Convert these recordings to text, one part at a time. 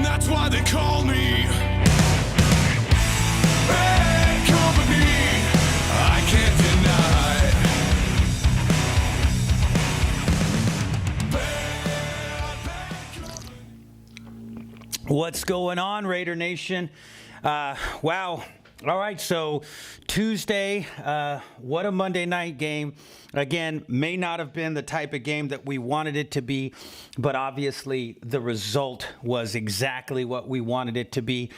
That's why they call me bad company. I can't deny. What's going on, Raider Nation? Wow. All right, so Tuesday, what a Monday night game. Again, may not have been the type of game that we wanted it to be, but obviously the result was exactly what we wanted it to be.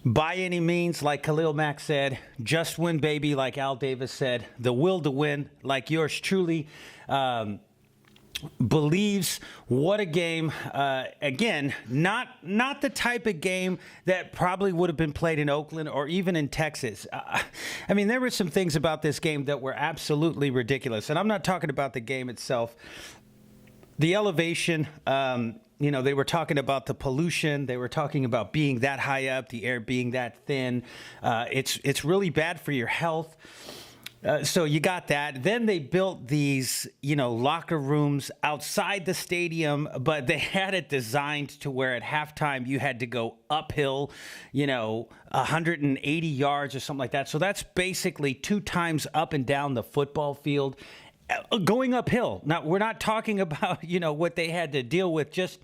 By any means, like Khalil Mack said, just win, baby, like Al Davis said, the will to win, like yours truly believes. What a game. Again, not the type of game that probably would have been played in Oakland or even in Texas. I mean, there were some things about this game that were absolutely ridiculous. And I'm not talking about the game itself. The elevation, they were talking about the pollution. They were talking about being that high up, the air being that thin. It's really bad for your health. So you got that. Then they built these, locker rooms outside the stadium, but they had it designed to where at halftime you had to go uphill, 180 yards or something like that. So that's basically 2 times up and down the football field, going uphill. Now, we're not talking about, what they had to deal with just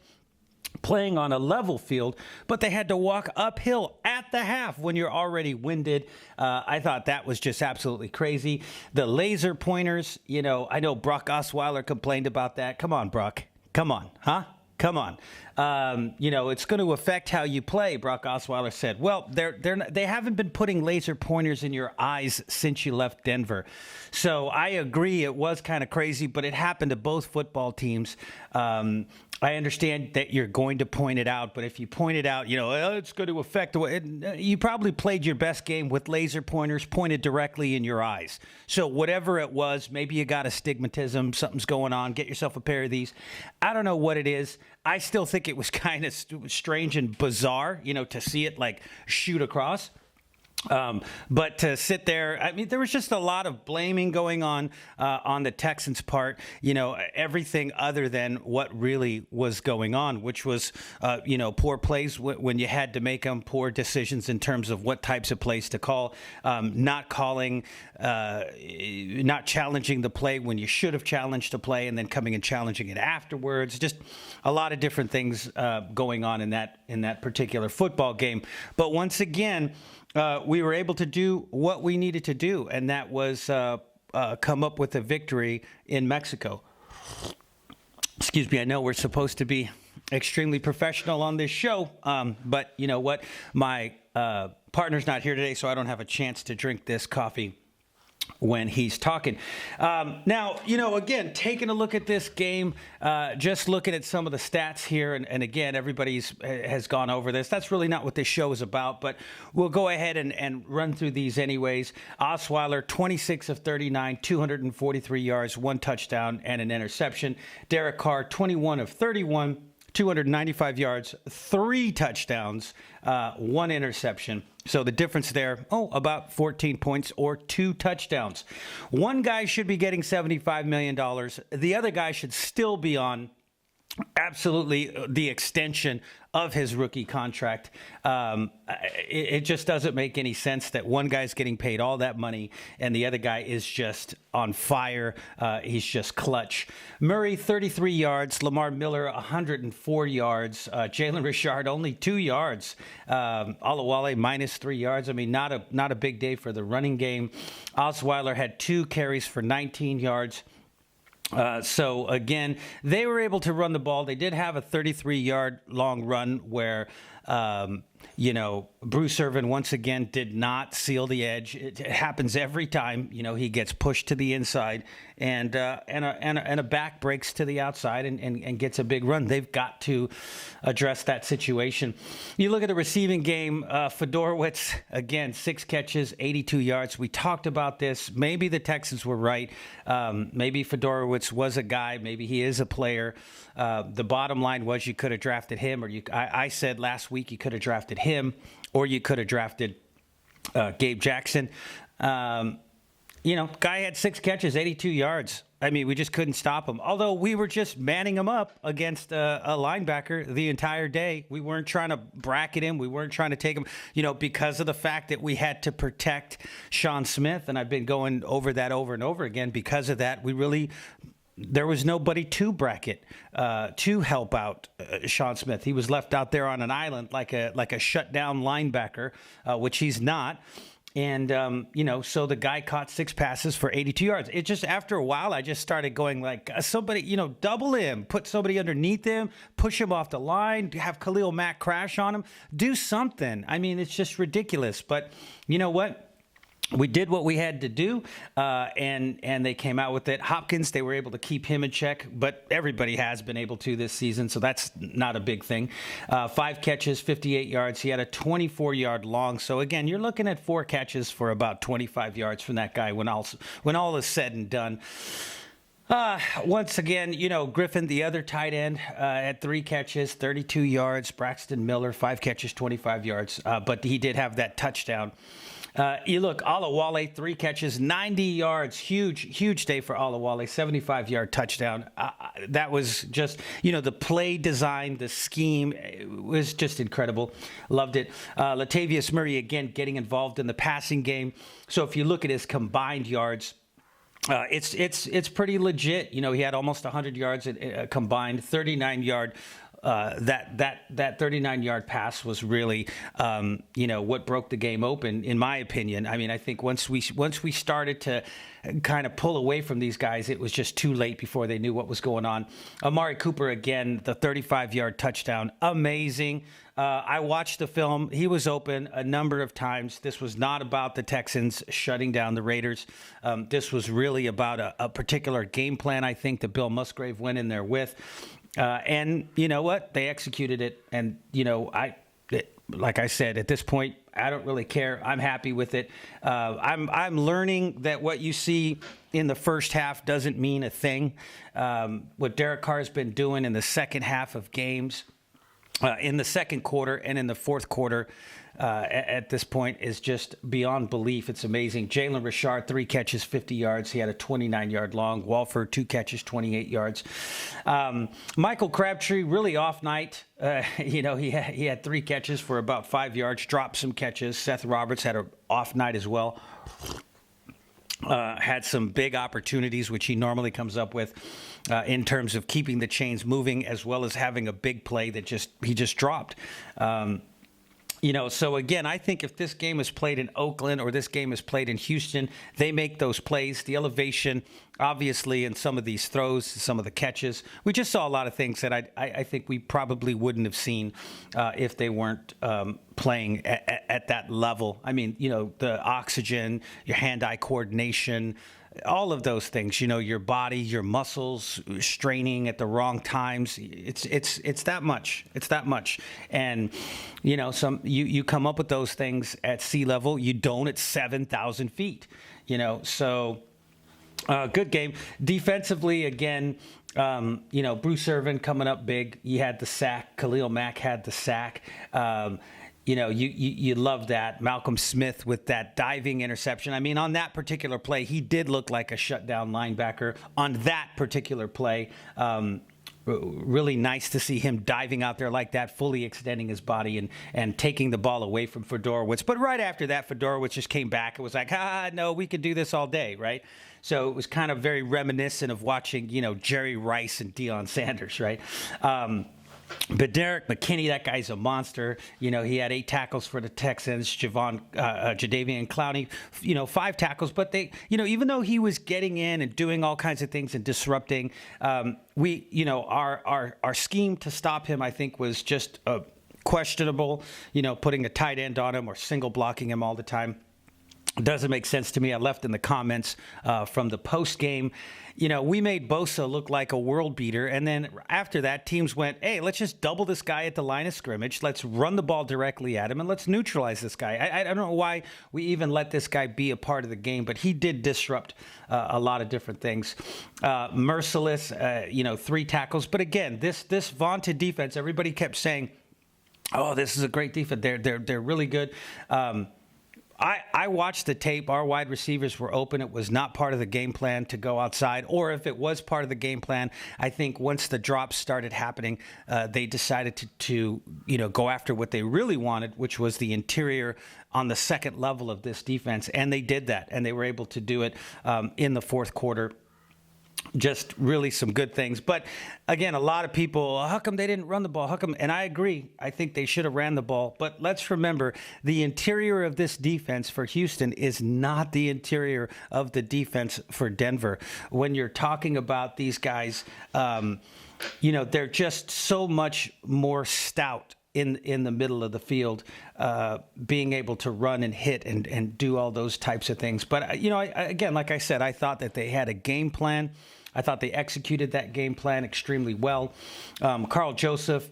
playing on a level field, but they had to walk uphill at the half when you're already winded. I thought that was just absolutely crazy. The laser pointers, I know Brock Osweiler complained about that. Come on, Brock. Come on, huh? Come on. It's going to affect how you play, Brock Osweiler said. Well, they haven't been putting laser pointers in your eyes since you left Denver. So I agree it was kind of crazy, but it happened to both football teams. I understand that you're going to point it out, but if you point it out, it's going to affect the way. You probably played your best game with laser pointers pointed directly in your eyes. So whatever it was, maybe you got astigmatism, something's going on, get yourself a pair of these. I don't know what it is. I still think it was kind of strange and bizarre, to see it like shoot across. But to sit there, I mean, there was just a lot of blaming going on the Texans' part, everything other than what really was going on, which was, poor plays when you had to make them, poor decisions in terms of what types of plays to call, not calling, not challenging the play when you should have challenged the play and then coming and challenging it afterwards. Just a lot of different things going on in that particular football game. But once again, we were able to do what we needed to do, and that was come up with a victory in Mexoco. Excuse me, I know we're supposed to be extremely professional on this show, but you know what? My partner's not here today, so I don't have a chance to drink this coffee when he's talking. Now, again, taking a look at this game, just looking at some of the stats here, and again, everybody's has gone over this. That's really not what this show is about, but we'll go ahead and run through these anyways. Osweiler, 26 of 39, 243 yards, 1 touchdown, and an interception. Derek Carr, 21 of 31, 295 yards, 3 touchdowns, 1 interception. So the difference there, about 14 points or 2 touchdowns. One guy should be getting $75 million. The other guy should still be on absolutely the extension of his rookie contract. It just doesn't make any sense that one guy's getting paid all that money and the other guy is just on fire. He's just clutch. Murray, 33 yards. Lamar Miller, 104 yards. Jalen Richard, only 2 yards. Alawale, minus 3 yards. I mean, not a big day for the running game. Osweiler had 2 carries for 19 yards. So, again, they were able to run the ball. They did have a 33-yard long run where, Bruce Irvin once again did not seal the edge. It happens every time. He gets pushed to the inside and a back breaks to the outside and gets a big run. They've got to address that situation. You look at the receiving game, Fedorowicz, again, 6 catches, 82 yards. We talked about this. Maybe the Texans were right. Maybe Fedorowicz was a guy. Maybe he is a player. The bottom line was you could have drafted him, or I said last week you could have drafted him, or you could have drafted Gabe Jackson. Guy had 6 catches, 82 yards. I mean, we just couldn't stop him. Although we were just manning him up against a linebacker the entire day. We weren't trying to bracket him. We weren't trying to take him, because of the fact that we had to protect Sean Smith. And I've been going over that over and over again. Because of that, there was nobody to bracket, to help out Sean Smith. He was left out there on an island like a shutdown linebacker, which he's not. And, so the guy caught 6 passes for 82 yards. It just, after a while, I just started going like, somebody, double him, put somebody underneath him, push him off the line, have Khalil Mack crash on him, do something. I mean, it's just ridiculous. But you know what? We did what we had to do, and they came out with it. Hopkins, they were able to keep him in check, but everybody has been able to this season, so that's not a big thing. 5 catches, 58 yards. He had a 24-yard long. So, again, you're looking at 4 catches for about 25 yards from that guy when all is said and done. Once again, Griffin, the other tight end, had 3 catches, 32 yards. Braxton Miller, 5 catches, 25 yards. But he did have that touchdown. You look, Alawale, 3 catches, 90 yards. Huge day for Alawale, 75-yard touchdown. That was just, the play design, the scheme was just incredible. Loved it. Latavius Murray, again, getting involved in the passing game. So if you look at his combined yards, it's pretty legit. He had almost 100 yards combined, 39-yard. That 39-yard pass was really, what broke the game open, in my opinion. I mean, I think once we started to kind of pull away from these guys, it was just too late before they knew what was going on. Amari Cooper, again, the 35-yard touchdown, amazing. I watched the film. He was open a number of times. This was not about the Texans shutting down the Raiders. This was really about a particular game plan, I think, that Bill Musgrave went in there with. And you know what? They executed it. And, like I said, at this point, I don't really care. I'm happy with it. I'm learning that what you see in the first half doesn't mean a thing. What Derek Carr has been doing in the second half of games, in the second quarter and in the fourth quarter, at this point is just beyond belief. It's amazing. Jalen Richard, 3 catches, 50 yards. He had a 29-yard long. Walford, 2 catches, 28 yards. Michael Crabtree, really off night. He had 3 catches for about 5 yards, dropped some catches. Seth Roberts had an off night as well. Had some big opportunities, which he normally comes up with in terms of keeping the chains moving, as well as having a big play that he just dropped. So again, I think if this game is played in Oakland or this game is played in Houston, they make those plays. The elevation, obviously, in some of these throws, some of the catches. We just saw a lot of things that I think we probably wouldn't have seen if they weren't playing at that level. I mean, the oxygen, your hand-eye coordination, all of those things, your body, your muscles straining at the wrong times. It's that much. It's that much. And, you come up with those things at sea level. You don't at 7,000 feet, so good game. Defensively, again, Bruce Irvin coming up big. He had the sack. Khalil Mack had the sack. You love that. Malcolm Smith with that diving interception. I mean, on that particular play, he did look like a shutdown linebacker on that particular play. Really nice to see him diving out there like that, fully extending his body and taking the ball away from Fedorowicz. But right after that, Fedorowicz just came back and was like, no, we could do this all day, right? So it was kind of very reminiscent of watching, Jerry Rice and Deion Sanders, right? But Derek McKinney, that guy's a monster. He had 8 tackles for the Texans. Jadeveon Clowney, 5 tackles. But they, even though he was getting in and doing all kinds of things and disrupting, our scheme to stop him, I think, was just questionable. Putting a tight end on him or single blocking him all the time. Doesn't make sense to me. I left in the comments from the post game. We made Bosa look like a world beater. And then after that, teams went, hey, let's just double this guy at the line of scrimmage. Let's run the ball directly at him and let's neutralize this guy. I don't know why we even let this guy be a part of the game, but he did disrupt a lot of different things. Merciless, 3 tackles. But again, this vaunted defense, everybody kept saying, oh, this is a great defense. They're really good. I watched the tape. Our wide receivers were open. It was not part of the game plan to go outside. Or if it was part of the game plan, I think once the drops started happening, they decided to go after what they really wanted, which was the interior on the second level of this defense. And they did that, and they were able to do it in the fourth quarter. Just really some good things. But again, a lot of people, how come they didn't run the ball? How come? And I agree. I think they should have ran the ball. But let's remember, the interior of this defense for Houston is not the interior of the defense for Denver. When you're talking about these guys, they're just so much more stout in the middle of the field, being able to run and hit and do all those types of things. But, again, like I said, I thought that they had a game plan. I thought they executed that game plan extremely well. Carl Joseph,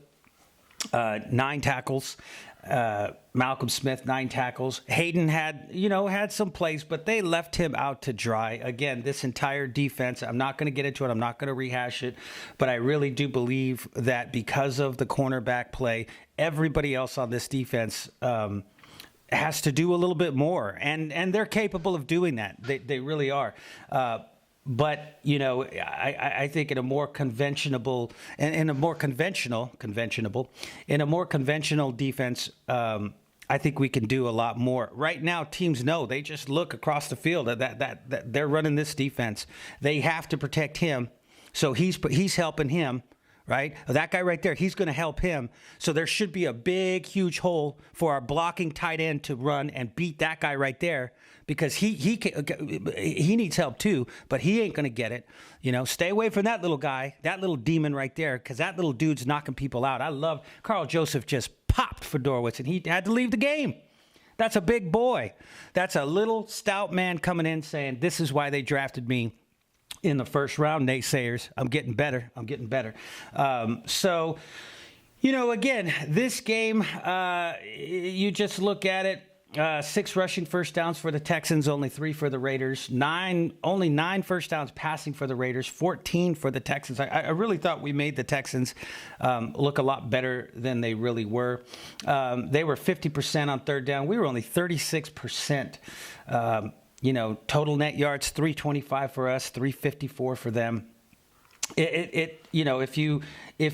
9 tackles. Malcolm Smith, 9 tackles. Hayden had some plays, but they left him out to dry. Again, this entire defense, I'm not going to get into it. I'm not going to rehash it, but I really do believe that because of the cornerback play, everybody else on this defense has to do a little bit more, and they're capable of doing that. They really are. But, I think in a more conventional defense, I think we can do a lot more. Right now, teams know. They just look across the field that they're running this defense. They have to protect him, so he's helping him. Right? That guy right there, he's going to help him. So there should be a big, huge hole for our blocking tight end to run and beat that guy right there, because he needs help too, but he ain't going to get it. Stay away from that little guy, that little demon right there, because that little dude's knocking people out. I love Carl Joseph just popped Fedorowicz, and he had to leave the game. That's a big boy. That's a little stout man coming in saying, this is why they drafted me in the first round, naysayers. I'm getting better. So, again, this game, you just look at it, 6 rushing first downs for the Texans, only 3 for the Raiders. Only 9 first downs passing for the Raiders, 14 for the Texans. I really thought we made the Texans look a lot better than they really were. They were 50% on third down. We were only 36%. Total net yards, 325 for us, 354 for them. If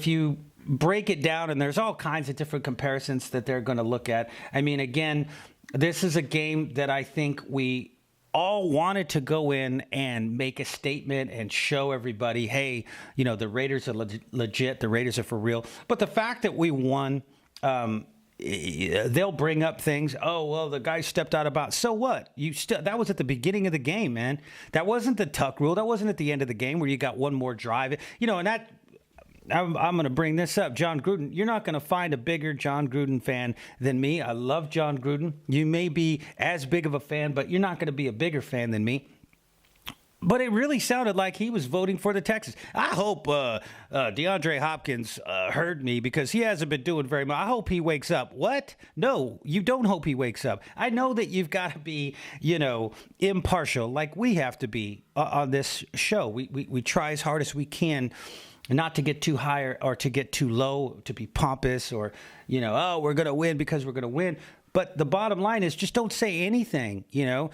you break it down, and there's all kinds of different comparisons that they're going to look at. I mean, again, this is a game that I think we all wanted to go in and make a statement and show everybody, hey, the Raiders are legit, the Raiders are for real. But the fact that we won, they'll bring up things. Oh, well, the guy stepped out about. So what? That was at the beginning of the game, man. That wasn't the tuck rule. That wasn't at the end of the game where you got one more drive. And that. I'm going to bring this up. John Gruden. You're not going to find a bigger John Gruden fan than me. I love John Gruden. You may be as big of a fan, but you're not going to be a bigger fan than me. But it really sounded like he was voting for the Texans. I hope DeAndre Hopkins heard me, because he hasn't been doing very much. I hope he wakes up. What? No, you don't hope he wakes up. I know that you've got to be, impartial, like we have to be on this show. We try as hard as we can not to get too high or to get too low, to be pompous or, we're going to win because we're going to win. But the bottom line is, just don't say anything, I'm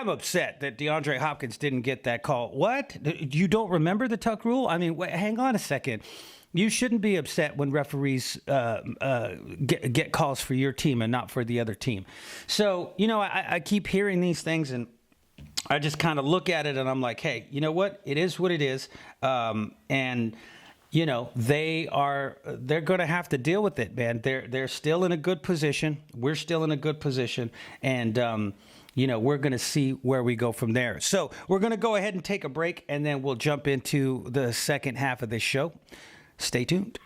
upset that DeAndre Hopkins didn't get that call. What? You don't remember the tuck rule? I mean, hang on a second. You shouldn't be upset when referees get calls for your team and not for the other team. So, I keep hearing these things, and I just kind of look at it and I'm like, hey, you know what? It is what it is. They're going to have to deal with it, man. They're still in a good position. We're still in a good position. And, we're going to see where we go from there. So we're going to go ahead and take a break, and then we'll jump into the second half of this show. Stay tuned.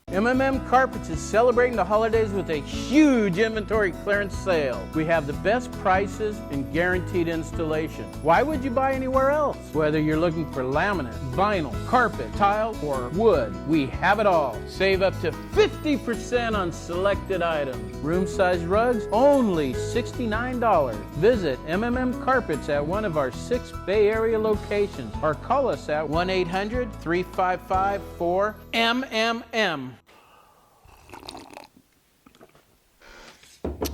Carpets is celebrating the holidays with a huge inventory clearance sale. We have the best prices and guaranteed installation. Why would you buy anywhere else? Whether you're looking for laminate, vinyl, carpet, tile, or wood, we have it all. Save up to 50% on selected items. Room size rugs, only $69. Visit Carpets at one of our 6 Bay Area locations, or call us at 1-800-355-4MMM.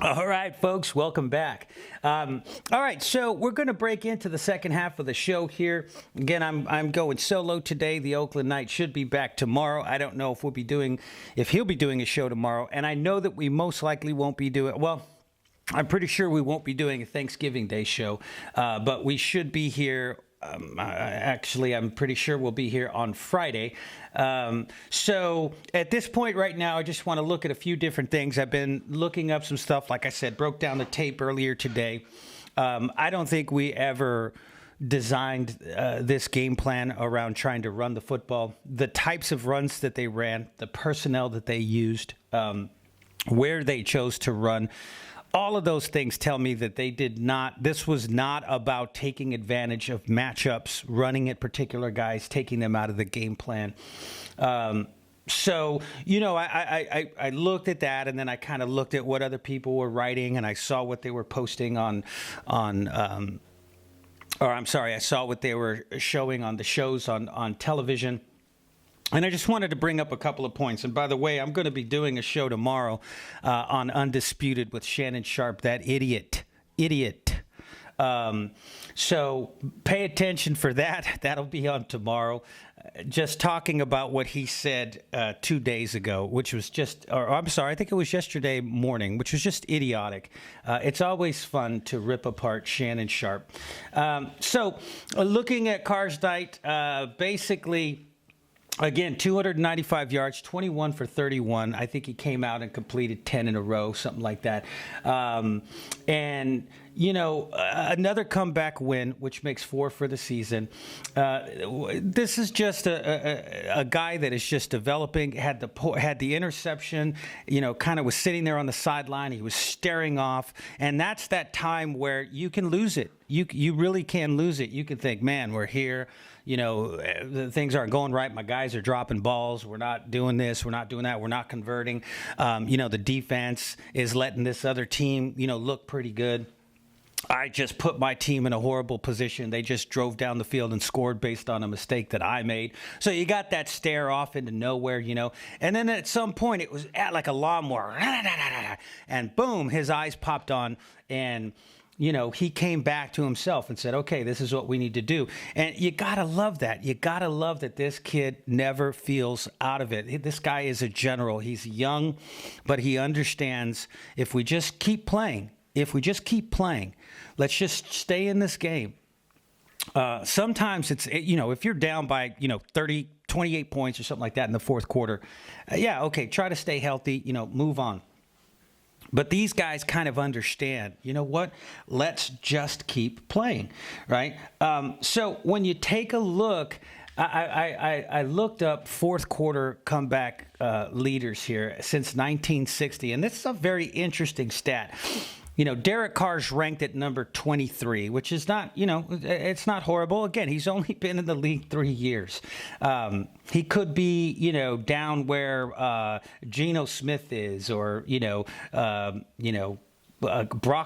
All right, folks, welcome back. All right, so we're going to break into the second half of the show here. Again, I'm going solo today. The Oakland Knights should be back tomorrow. I don't know if he'll be doing a show tomorrow, and I know that we most likely won't be doing. Well, I'm pretty sure we won't be doing a Thanksgiving Day show, but we should be here. Actually, I'm pretty sure we'll be here on Friday. So at this point right now, I just want to look at a few different things. I've been looking up some stuff. Like I said, broke down the tape earlier today. I don't think we ever designed this game plan around trying to run the football. The types of runs that they ran, the personnel that they used, where they chose to run. All of those things tell me that this was not about taking advantage of matchups, running at particular guys, taking them out of the game plan. So, I looked at that, and then I kind of looked at what other people were writing, and I saw what they were posting I saw what they were showing on the shows on television. And I just wanted to bring up a couple of points. And by the way, I'm going to be doing a show tomorrow on Undisputed with Shannon Sharp, that idiot. So pay attention for that. That'll be on tomorrow. Just talking about what he said 2 days ago, which was I think it was yesterday morning, which was just idiotic. It's always fun to rip apart Shannon Sharp. So looking at Carr's night, basically... Again, 295 yards, 21 for 31. I think he came out and completed 10 in a row, something like that. Another comeback win, which makes 4 for the season. This is just a guy that is just developing, had the interception, kind of was sitting there on the sideline. He was staring off. And that's that time where you can lose it. You really can lose it. You can think, man, we're here. Things aren't going right. My guys are dropping balls. We're not doing this. We're not doing that. We're not converting. The defense is letting this other team, look pretty good. I just put my team in a horrible position. They just drove down the field and scored based on a mistake that I made. So you got that stare off into nowhere, And then at some point, it was like a lawnmower. And boom, his eyes popped on, and he came back to himself and said, okay, this is what we need to do. And you got to love that. You got to love that this kid never feels out of it. This guy is a general. He's young, but he understands if we just keep playing, let's just stay in this game. Sometimes it's, if you're down by, 28 points or something like that in the fourth quarter, try to stay healthy, move on. But these guys kind of understand, you know what? Let's just keep playing, right? So when you take a look, I looked up fourth quarter comeback leaders here since 1960, and this is a very interesting stat. Derek Carr's ranked at number 23, which is not, it's not horrible. Again, he's only been in the league 3 years. He could be, down where Geno Smith is, or, Brock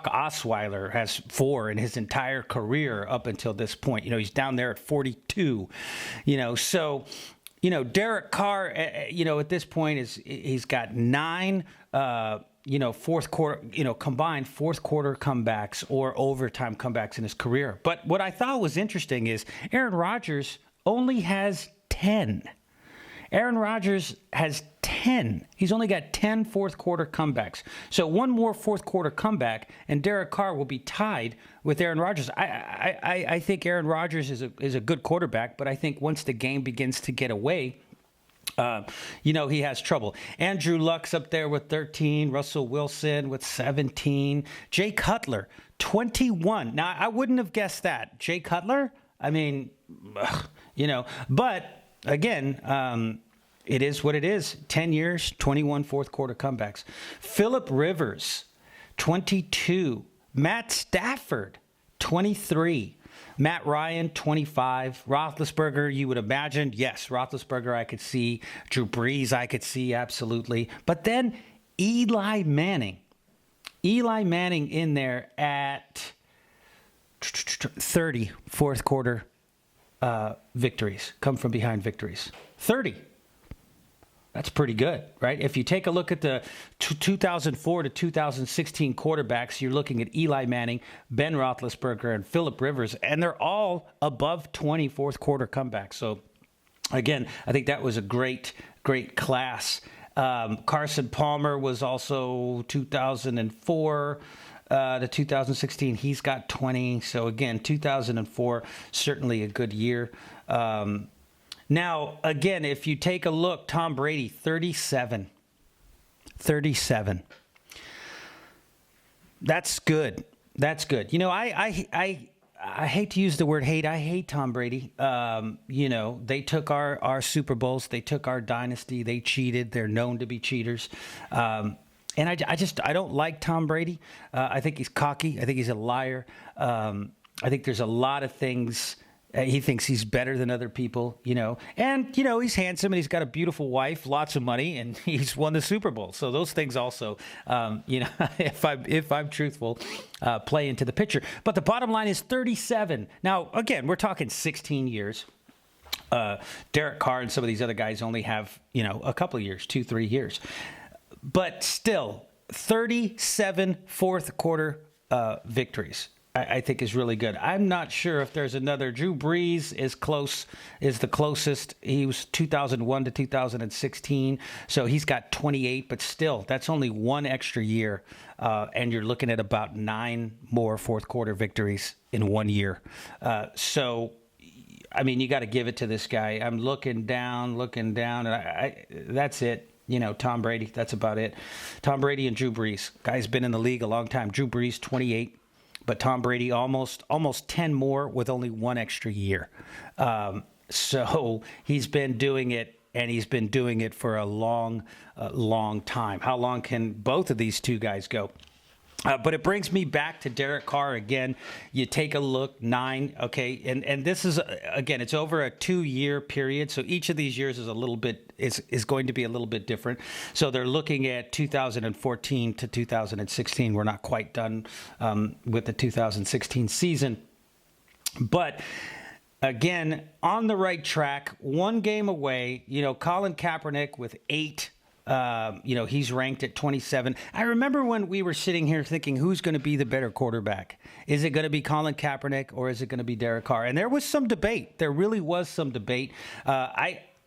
Osweiler has 4 in his entire career up until this point. He's down there at 42, so, Derek Carr, at this point he's got 9, fourth quarter, combined fourth quarter comebacks or overtime comebacks in his career. But what I thought was interesting is Aaron Rodgers only has 10. Aaron Rodgers has 10. He's only got 10 fourth quarter comebacks. So one more fourth quarter comeback, and Derek Carr will be tied with Aaron Rodgers. I think Aaron Rodgers is a good quarterback, but I think once the game begins to get away, he has trouble. Andrew Luck's up there with 13, Russell Wilson with 17, Jay Cutler, 21. Now, I wouldn't have guessed that. Jay Cutler? I mean, but again, it is what it is. 10 years, 21 fourth quarter comebacks. Phillip Rivers, 22. Matt Stafford, 23. Matt Ryan, 25. Roethlisberger, you would imagine. Yes, Roethlisberger I could see. Drew Brees I could see, absolutely. But then Eli Manning. Eli Manning in there at 30 fourth quarter victories. Come from behind victories. 30. That's pretty good, right? If you take a look at the 2004 to 2016 quarterbacks, you're looking at Eli Manning, Ben Roethlisberger, and Phillip Rivers, and they're all above 20 fourth quarter comebacks. So, again, I think that was a great class. Carson Palmer was also 2004 to 2016. He's got 20. So, again, 2004, certainly a good year. Now, again, if you take a look, Tom Brady, 37. That's good. You know, I hate to use the word hate. I hate Tom Brady. You know, they took our Super Bowls. They took our dynasty. They cheated. They're known to be cheaters. And I don't like Tom Brady. I think he's cocky. I think he's a liar. I think there's a lot of things. He thinks he's better than other people, you know. And, you know, he's handsome and he's got a beautiful wife, lots of money, and he's won the Super Bowl. So those things also, you know, if I'm truthful, play into the picture. But the bottom line is 37. Now, again, we're talking 16 years. Derek Carr and some of these other guys only have, you know, a couple of years, 2-3 years. But still, 37 fourth quarter victories. I think is really good. I'm not sure if there's another. Drew Brees is the closest. He was 2001 to 2016, so he's got 28. But still, that's only one extra year, and you're looking at about 9 more fourth quarter victories in 1 year. So, I mean, you got to give it to this guy. I'm looking down, and I that's it. You know, Tom Brady. That's about it. Tom Brady and Drew Brees. Guy's been in the league a long time. Drew Brees, 28. But Tom Brady almost 10 more with only one extra year. So he's been doing it, and he's been doing it for a long time. How long can both of these two guys go? But it brings me back to Derek Carr again. You take a look, 9, okay, and this is again, it's over a 2-year period. So each of these years is a little bit is going to be a little bit different. So they're looking at 2014 to 2016. We're not quite done with the 2016 season, but again, on the right track, one game away. You know, Colin Kaepernick with 8. You know, he's ranked at 27. I remember when we were sitting here thinking, who's going to be the better quarterback? Is it going to be Colin Kaepernick or is it going to be Derek Carr? And there was some debate. There really was some debate.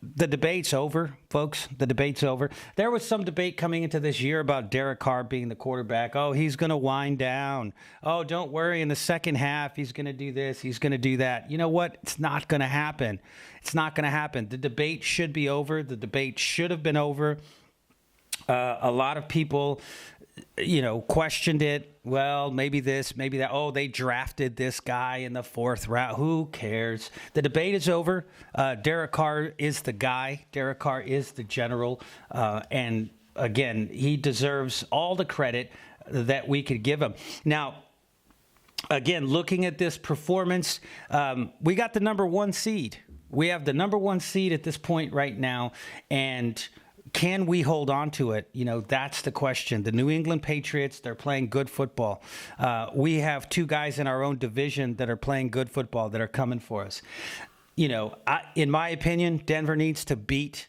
The debate's over, folks. The debate's over. There was some debate coming into this year about Derek Carr being the quarterback. Oh, he's going to wind down. Oh, don't worry. In the second half, he's going to do this. He's going to do that. You know what? It's not going to happen. It's not going to happen. The debate should be over. The debate should have been over. A lot of people, you know, questioned it. Well, maybe this, maybe that. Oh, they drafted this guy in the 4th round. Who cares? The debate is over. Derek Carr is the guy. Derek Carr is the general. And again, he deserves all the credit that we could give him. Now, again, looking at this performance, we got the number 1 seed. We have the number 1 seed at this point right now. And can we hold on to it? You know, that's the question. The New England Patriots, they're playing good football. We have 2 guys in our own division that are playing good football that are coming for us. You know, in my opinion, Denver needs to beat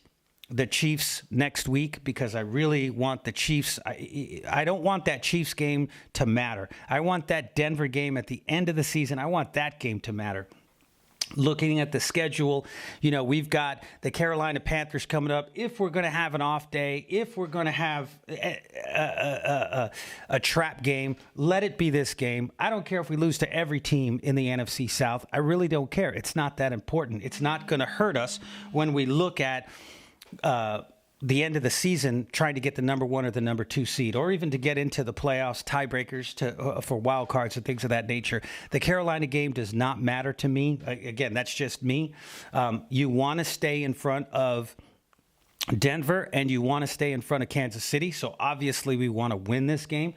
the Chiefs next week because I really want the Chiefs. I don't want that Chiefs game to matter. I want that Denver game at the end of the season. I want that game to matter. Looking at the schedule, you know, we've got the Carolina Panthers coming up. If we're going to have an off day, if we're going to have a trap game, let it be this game. I don't care if we lose to every team in the NFC South. I really don't care. It's not that important. It's not going to hurt us when we look at the end of the season trying to get the number 1 or the number 2 seed, or even to get into the playoffs, tiebreakers for wild cards and things of that nature. The Carolina game does not matter to me. Again, that's just me. You want to stay in front of Denver and you want to stay in front of Kansas City. So obviously we want to win this game.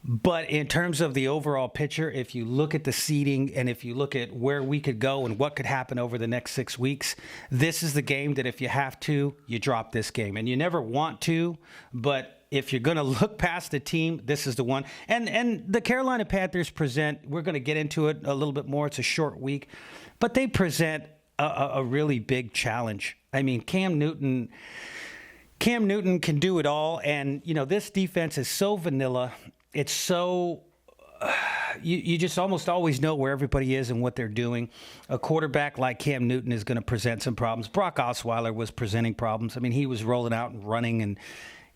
But in terms of the overall picture, if you look at the seeding and if you look at where we could go and what could happen over the next 6 weeks, this is the game that if you have to, you drop this game. And you never want to, but if you're going to look past the team, this is the one. And the Carolina Panthers present, we're going to get into it a little bit more. It's a short week, but they present a really big challenge. I mean, Cam Newton Cam Newton can do it all, and this defense is so vanilla. It's so you just almost always know where everybody is and what they're doing. A quarterback like Cam Newton is going to present some problems. Brock Osweiler was presenting problems. I mean, he was rolling out and running, and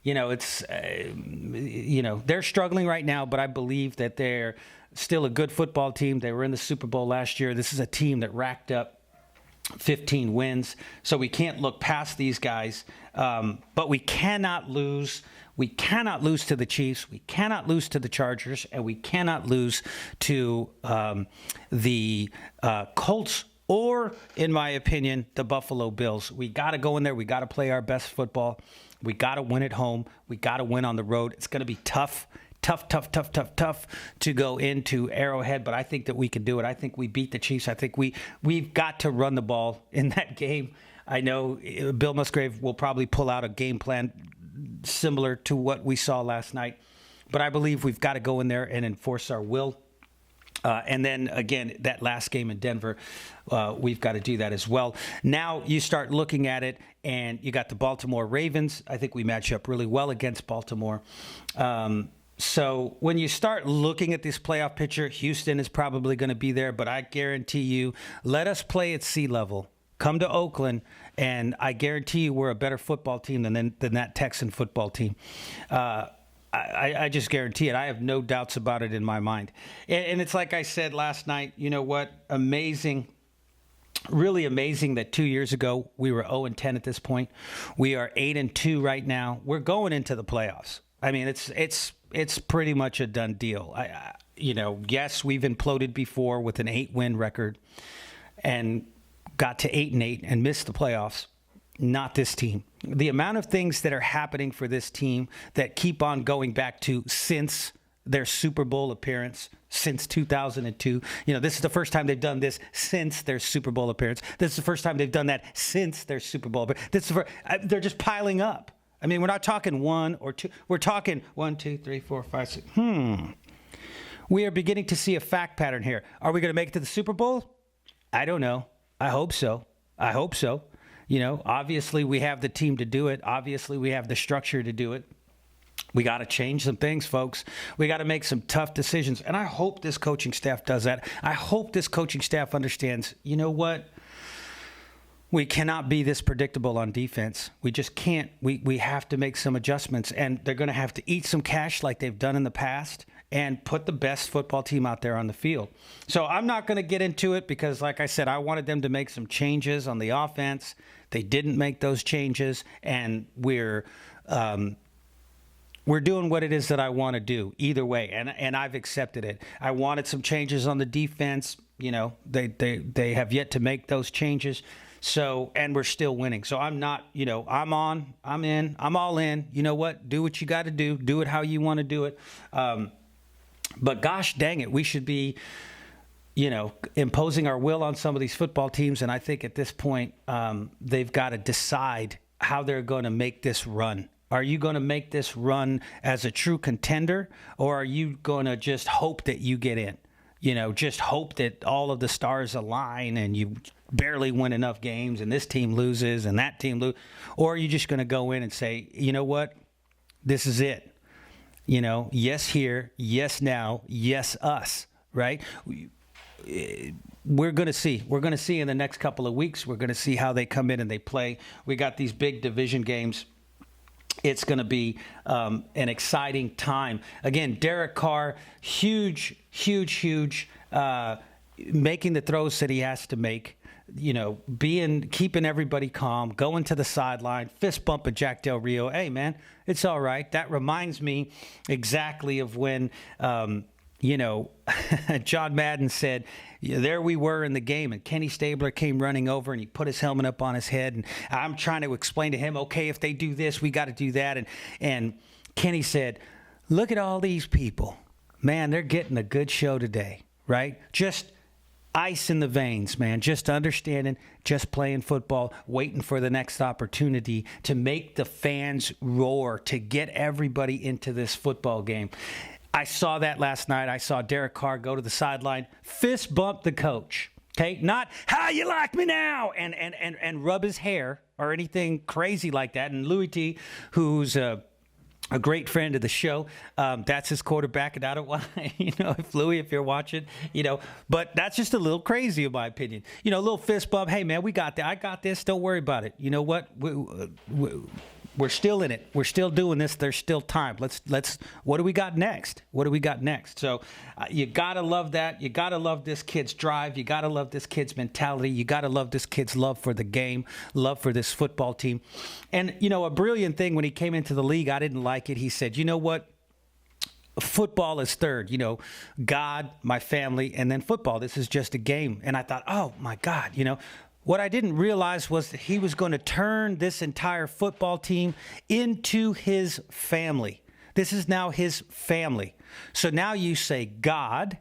it's they're struggling right now, but I believe that they're still a good football team. They were in the Super Bowl last year. This is a team that racked up 15 wins, so we can't look past these guys. But we cannot lose. We cannot lose to the Chiefs. We cannot lose to the Chargers, and we cannot lose to the Colts or, in my opinion, the Buffalo Bills. We got to go in there. We got to play our best football. We got to win at home. We got to win on the road. It's going to be tough to go into Arrowhead, but I think that we can do it. I think we beat the Chiefs. I think we've got to run the ball in that game. I know Bill Musgrave will probably pull out a game plan similar to what we saw last night, but I believe we've got to go in there and enforce our will. And then, again, that last game in Denver, we've got to do that as well. Now you start looking at it, and you got the Baltimore Ravens. I think we match up really well against Baltimore. So when you start looking at this playoff picture, Houston is probably going to be there, but I guarantee you, let us play at sea level. Come to Oakland, and I guarantee you we're a better football team than that Texan football team. I just guarantee it. I have no doubts about it in my mind. And it's like I said last night, you know what? Amazing, really amazing that 2 years ago we were 0-10 at this point. We are 8-2 right now. We're going into the playoffs. I mean, it's pretty much a done deal. Yes, we've imploded before with an 8-win record and got to 8-8 and missed the playoffs. Not this team. The amount of things that are happening for this team that keep on going back to since their Super Bowl appearance, since 2002. This is the first time they've done this since their Super Bowl appearance. This is the first time they've done that since their Super Bowl appearance. They're just piling up. I mean, we're not talking one or two. We're talking 1, 2, 3, 4, 5, 6. We are beginning to see a fact pattern here. Are we going to make it to the Super Bowl? I don't know. I hope so. Obviously we have the team to do it. Obviously we have the structure to do it. We got to change some things, folks. We got to make some tough decisions. And I hope this coaching staff does that. I hope this coaching staff understands, you know what? We cannot be this predictable on defense. We just can't. We have to make some adjustments, and they're going to have to eat some cash like they've done in the past and put the best football team out there on the field. So I'm not going to get into it because, like I said, I wanted them to make some changes on the offense. They didn't make those changes, and we're doing what it is that I want to do either way, and I've accepted it. I wanted some changes on the defense. They have yet to make those changes. So, and we're still winning. So I'm not, I'm all in. You know what? Do what you got to do. Do it how you want to do it. But gosh dang it, we should be, imposing our will on some of these football teams. And I think at this point, they've got to decide how they're going to make this run. Are you going to make this run as a true contender, or are you going to just hope that you get in? Just hope that all of the stars align and you barely win enough games and this team loses and that team loses? Or are you just going to go in and say, you know what? This is it. Yes here, yes now, yes us, right? We're going to see. We're going to see in the next couple of weeks. We're going to see how they come in and they play. We got these big division games. It's going to be an exciting time. Again, Derek Carr, huge, making the throws that he has to make. Keeping everybody calm, going to the sideline, fist bumping Jack Del Rio. Hey, man, it's all right. That reminds me exactly of when, John Madden said, there we were in the game, and Kenny Stabler came running over, and he put his helmet up on his head, and I'm trying to explain to him, okay, if they do this, we got to do that. And Kenny said, look at all these people. Man, they're getting a good show today, right? Just ice in the veins, man. Just understanding, just playing football, waiting for the next opportunity to make the fans roar, to get everybody into this football game. I saw that last night. I saw Derek Carr go to the sideline, fist bump the coach. Okay, not how you like me now, and rub his hair. or anything crazy like that. And Louis T, who's a great friend of the show. That's his quarterback, and I don't want, if Louis, if you're watching, but that's just a little crazy in my opinion. A little fist bump. Hey, man, we got that. I got this. Don't worry about it. You know what? We're still in it. We're still doing this. There's still time. Let's. What do we got next? What do we got next? So you gotta love that. You gotta love this kid's drive. You gotta love this kid's mentality. You gotta love this kid's love for the game, love for this football team. And a brilliant thing when he came into the league, I didn't like it. He said, "You know what? Football is third. God, my family, and then football. This is just a game." And I thought, oh my God, What I didn't realize was that he was going to turn this entire football team into his family. This is now his family. So now you say God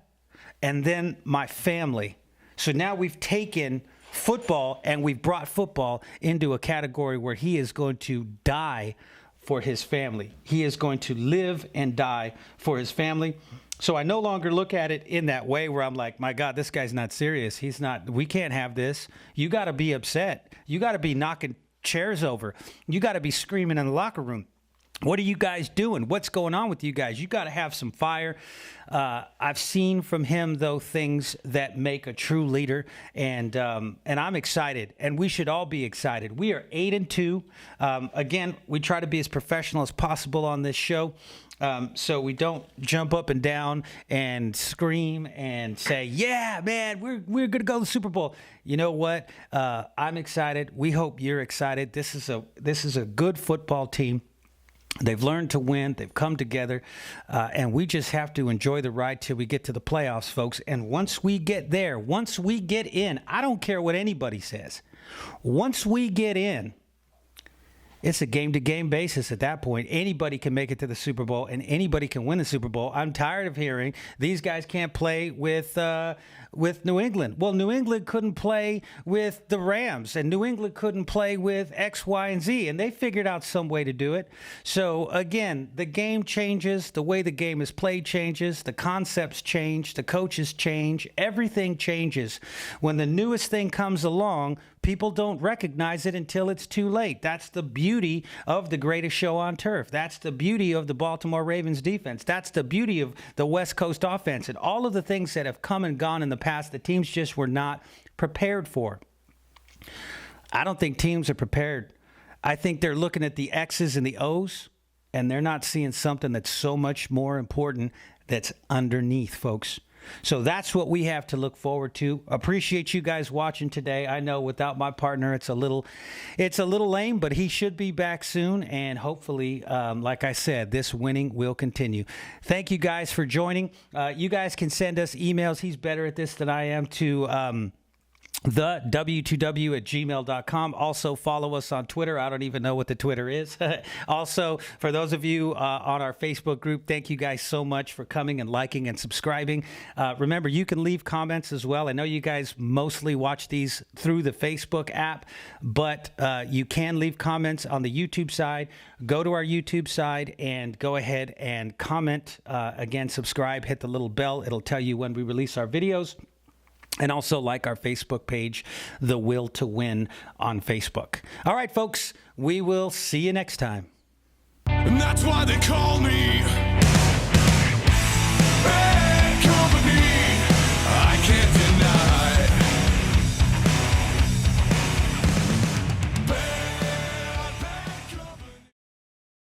and then my family. So now we've taken football and we've brought football into a category where he is going to die for his family. He is going to live and die for his family. So I no longer look at it in that way where I'm like, my God, this guy's not serious. We can't have this. You got to be upset. You got to be knocking chairs over. You got to be screaming in the locker room. What are you guys doing? What's going on with you guys? You got to have some fire. I've seen from him, though, things that make a true leader, and I'm excited, and we should all be excited. We are 8-2. Again, we try to be as professional as possible on this show, so we don't jump up and down and scream and say, "Yeah, man, we're going to go to the Super Bowl." You know what? I'm excited. We hope you're excited. This is a good football team. They've learned to win. They've come together, and we just have to enjoy the ride till we get to the playoffs, folks. And once we get there, once we get in, I don't care what anybody says. Once we get in, it's a game-to-game basis at that point. Anybody can make it to the Super Bowl, and anybody can win the Super Bowl. I'm tired of hearing these guys can't play with New England. Well, New England couldn't play with the Rams, and New England couldn't play with X, Y, and Z, and they figured out some way to do it. So, again, the game changes. The way the game is played changes. The concepts change. The coaches change. Everything changes. When the newest thing comes along, people don't recognize it until it's too late. That's the beauty of the greatest show on turf. That's the beauty of the Baltimore Ravens defense. That's the beauty of the West Coast offense and all of the things that have come and gone in the past the teams just were not prepared for. I don't think teams are prepared. I think they're looking at the X's and the O's, and they're not seeing something that's so much more important that's underneath, folks. So that's what we have to look forward to. Appreciate you guys watching today. I know without my partner, it's a little lame, but he should be back soon. And hopefully, like I said, this winning will continue. Thank you guys for joining. You guys can send us emails. He's better at this than I am to the w2w@gmail.com. Also follow us on Twitter. I don't even know what the Twitter is. Also, for those of you on our Facebook group, thank you guys so much for coming and liking and subscribing. Remember, you can leave comments as well. I know you guys mostly watch these through the Facebook app, but you can leave comments on the YouTube side. Go to our YouTube side and go ahead and comment. Again, subscribe, hit the little bell. It'll tell you when we release our videos. And also like our Facebook page, The Will to Win on Facebook. All right, folks, we will see you next time. And that's why they call me